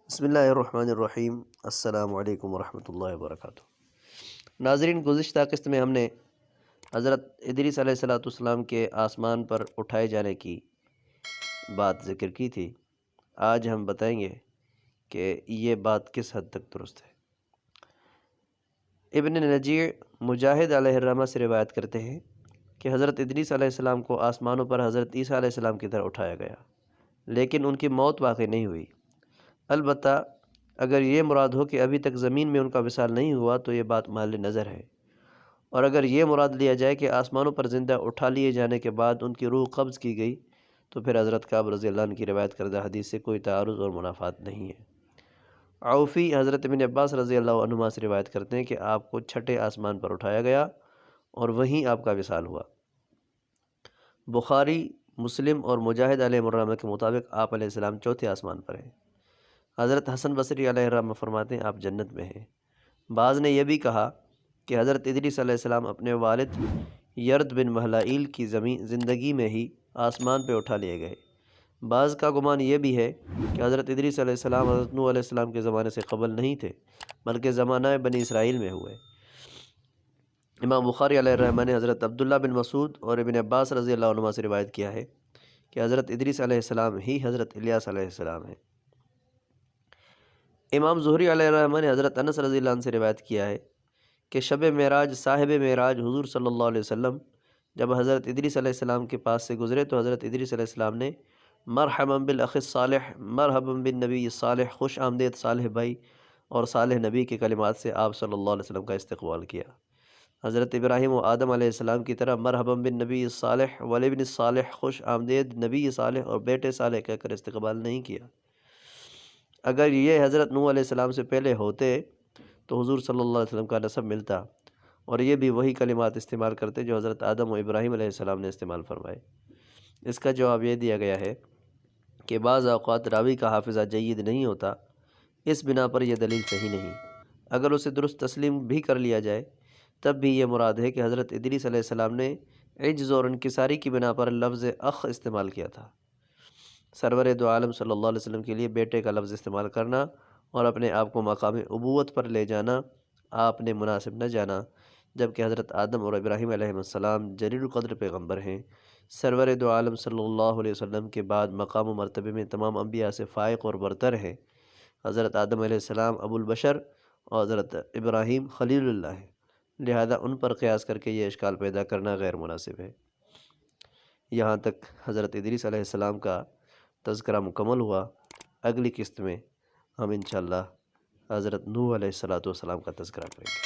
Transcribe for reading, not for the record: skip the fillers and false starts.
بسم اللہ الرحمن الرحیم۔ السلام علیکم ورحمۃ اللہ وبرکاتہ۔ ناظرین، گزشتہ قسط میں ہم نے حضرت ادریس علیہ السلام کے آسمان پر اٹھائے جانے کی بات ذکر کی تھی۔ آج ہم بتائیں گے کہ یہ بات کس حد تک درست ہے۔ ابن نجیع مجاہد علیہ الرحمہ سے روایت کرتے ہیں کہ حضرت ادریس علیہ السلام کو آسمانوں پر حضرت عیسیٰ علیہ السلام کی طرح اٹھایا گیا، لیکن ان کی موت واقع نہیں ہوئی۔ البتہ اگر یہ مراد ہو کہ ابھی تک زمین میں ان کا وصال نہیں ہوا تو یہ بات محل نظر ہے، اور اگر یہ مراد لیا جائے کہ آسمانوں پر زندہ اٹھا لیے جانے کے بعد ان کی روح قبض کی گئی تو پھر حضرت کعب رضی اللہ عنہ کی روایت کردہ حدیث سے کوئی تعارض اور منافات نہیں ہے۔ عوفی حضرت ابن عباس رضی اللہ عنہما سے روایت کرتے ہیں کہ آپ کو چھٹے آسمان پر اٹھایا گیا اور وہیں آپ کا وصال ہوا۔ بخاری، مسلم اور مجاہد علیہ الرحمہ کے مطابق آپ علیہ السلام چوتھے آسمان پر ہیں۔ حضرت حسن بصری علیہ الرحمہ فرماتے ہیں آپ جنت میں ہیں۔ بعض نے یہ بھی کہا کہ حضرت ادریس علیہ السلام اپنے والد یرد بن مہلائیل کی زندگی میں ہی آسمان پہ اٹھا لیے گئے۔ بعض کا گمان یہ بھی ہے کہ حضرت ادریس علیہ السلام حضرت نوح علیہ السلام کے زمانے سے قبل نہیں تھے، بلکہ زمانہ بنی اسرائیل میں ہوئے۔ امام بخاری علیہ الرحمہ نے حضرت عبداللہ بن مسعود اور ابن عباس رضی اللہ عنہما سے روایت کیا ہے کہ حضرت ادریس علیہ السلام ہی حضرت الیاس علیہ السلام ہیں۔ امام زہری علیہ الرحمہ نے حضرت انس رضی اللہ عنہ سے روایت کیا ہے کہ شب معراج صاحب معراج حضور صلی اللہ علیہ وسلم جب حضرت ادریس علیہ السلام کے پاس سے گزرے تو حضرت ادریس علیہ السلام نے مرحبا بالاخ الصالح، مرحبا بالنبی الصالح، خوش آمدید صالح بھائی اور صالح نبی کے کلمات سے آپ صلی اللہ علیہ وسلم کا استقبال کیا۔ حضرت ابراہیم و آدم علیہ السلام کی طرح مرحبا بالنبی الصالح والابن الصالح، خوش آمدید نبی صالح اور بیٹے صالح کہہ کر استقبال نہیں کیا۔ اگر یہ حضرت نوح علیہ السلام سے پہلے ہوتے تو حضور صلی اللہ علیہ وسلم کا نسب ملتا اور یہ بھی وہی کلمات استعمال کرتے جو حضرت آدم و ابراہیم علیہ السلام نے استعمال فرمائے۔ اس کا جواب یہ دیا گیا ہے کہ بعض اوقات راوی کا حافظہ جید نہیں ہوتا، اس بنا پر یہ دلیل صحیح نہیں۔ اگر اسے درست تسلیم بھی کر لیا جائے تب بھی یہ مراد ہے کہ حضرت ادریس علیہ السلام نے عجز اور انکساری کی بنا پر لفظ اخ استعمال کیا تھا۔ سرور دو عالم صلی اللہ علیہ وسلم کے لیے بیٹے کا لفظ استعمال کرنا اور اپنے آپ کو مقام ابوت پر لے جانا آپ نے مناسب نہ جانا، جبکہ حضرت آدم اور ابراہیم علیہ السلام جلیل القدر پیغمبر ہیں۔ سرور دو عالم صلی اللہ علیہ وسلم کے بعد مقام و مرتبے میں تمام انبیاء سے فائق اور برتر ہیں۔ حضرت آدم علیہ السلام ابو البشر اور حضرت ابراہیم خلیل اللہ ہیں، لہذا ان پر قیاس کر کے یہ اشکال پیدا کرنا غیر مناسب ہے۔ یہاں تک حضرت ادریس علیہ السلام کا تذکرہ مکمل ہوا۔ اگلی قسط میں ہم انشاءاللہ حضرت نوح علیہ السلام کا تذکرہ کریں گے۔